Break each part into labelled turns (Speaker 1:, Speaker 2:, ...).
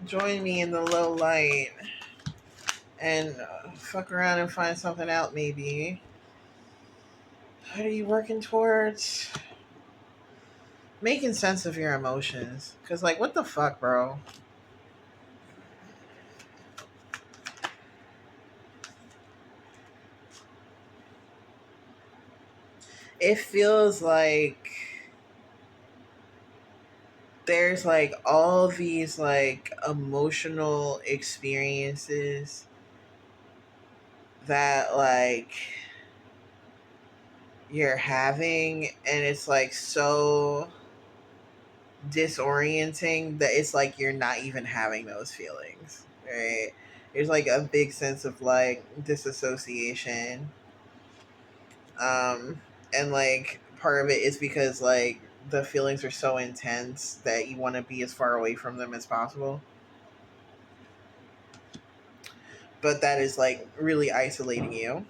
Speaker 1: join me in the low light and fuck around and find something out maybe. What are you working towards? Making sense of your emotions. Cause like what the fuck, bro? It feels like there's like all these like emotional experiences that like you're having, and it's like so disorienting that it's like you're not even having those feelings, right? There's like a big sense of like disassociation, um and like part of it is because like the feelings are so intense that you want to be as far away from them as possible, but that is like really isolating you.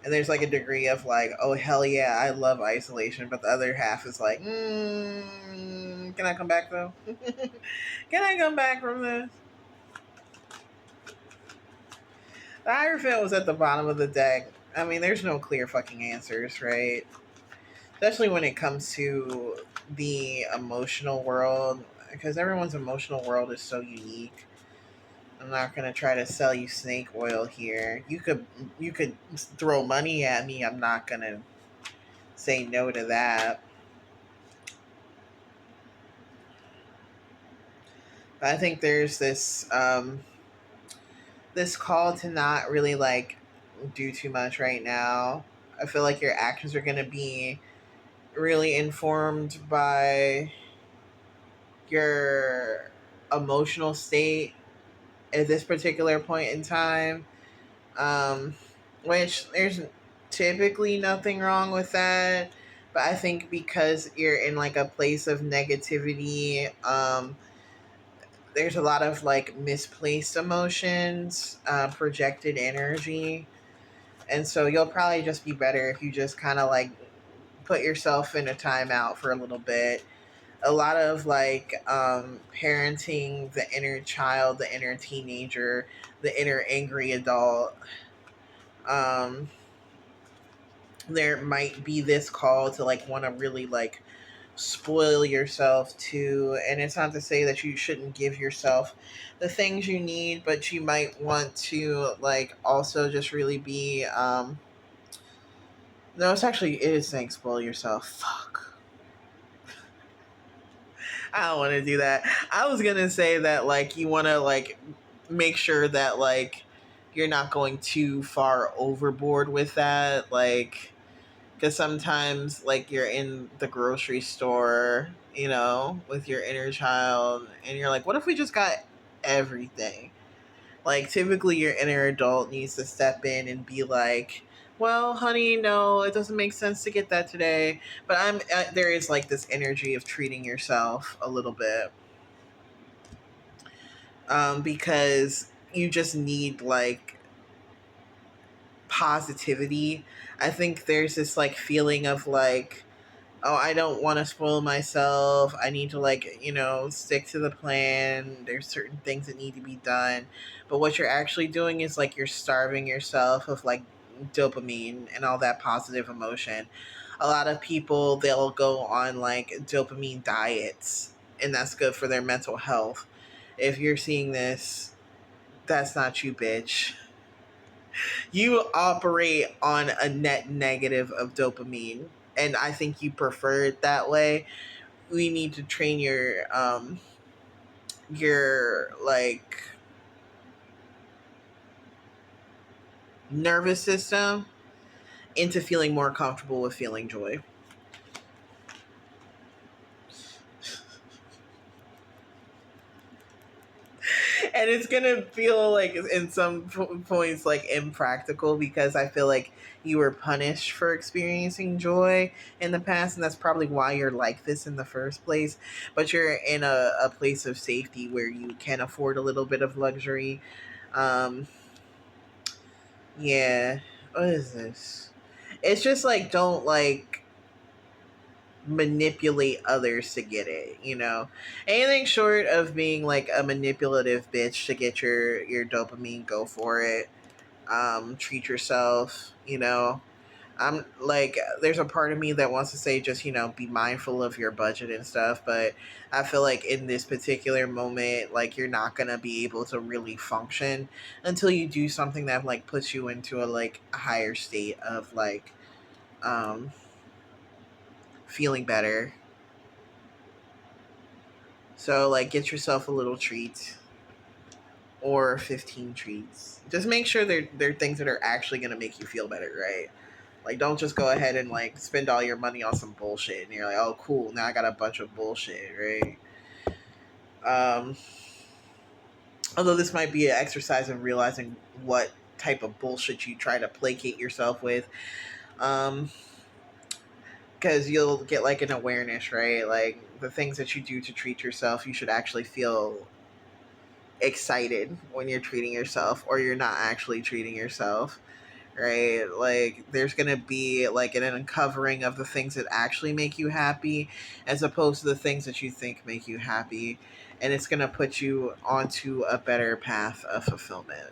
Speaker 1: And there's like a degree of like, oh hell yeah, I love isolation, but the other half is like, can I come back though? Can I come back from this? The Hierophant was at the bottom of the deck. I mean, there's no clear fucking answers, right? Especially when it comes to the emotional world, because everyone's emotional world is so unique. I'm not gonna try to sell you snake oil here. You could throw money at me. I'm not gonna say no to that. But I think there's this call to not really like do too much right now. I feel like your actions are gonna be really informed by your emotional state at this particular point in time. Um, which there's typically nothing wrong with that. But I think because you're in like a place of negativity, there's a lot of like misplaced emotions, projected energy. And so you'll probably just be better if you just kind of like put yourself in a timeout for a little bit. A lot of like parenting the inner child, the inner teenager, the inner angry adult. Um, there might be this call to like want to really like spoil yourself too. And it's not to say that you shouldn't give yourself the things you need, but you might want to like also just really be no, it's actually it is saying spoil yourself. Fuck. I don't want to do that. I was gonna say that like you want to like make sure that like you're not going too far overboard with that, like because sometimes like you're in the grocery store, with your inner child, and you're like, what if we just got everything? Like typically your inner adult needs to step in and be like, well, honey, no, it doesn't make sense to get that today. But there is like this energy of treating yourself a little bit, because you just need like positivity. I think there's this like feeling of like, oh, I don't want to spoil myself. I need to like, stick to the plan. There's certain things that need to be done. But what you're actually doing is like you're starving yourself of like dopamine and all that positive emotion. A lot of people, they'll go on like dopamine diets, and that's good for their mental health. If you're seeing this, that's not you, bitch. You operate on a net negative of dopamine, and I think you prefer it that way. We need to train your like nervous system into feeling more comfortable with feeling joy. And it's gonna feel like in some points like impractical, because I feel like you were punished for experiencing joy in the past, and that's probably why you're like this in the first place. But you're in a place of safety where you can afford a little bit of luxury. um yeah, what is this? It's just like, don't like manipulate others to get it, anything short of being like a manipulative bitch to get your dopamine, go for it. Treat yourself, I'm like, there's a part of me that wants to say just, be mindful of your budget and stuff, but I feel like in this particular moment, like, you're not going to be able to really function until you do something that, like, puts you into a, like, a higher state of, like, um, feeling better. So, like, get yourself a little treat or 15 treats. Just make sure they're things that are actually going to make you feel better, right? Like, don't just go ahead and like spend all your money on some bullshit, and you're like, oh, cool, now I got a bunch of bullshit, right? Um, Although this might be an exercise in realizing what type of bullshit you try to placate yourself with, um, because you'll get like an awareness, right? Like the things that you do to treat yourself, you should actually feel excited when you're treating yourself, or you're not actually treating yourself, right? Like there's gonna be like an uncovering of the things that actually make you happy as opposed to the things that you think make you happy, and it's gonna put you onto a better path of fulfillment.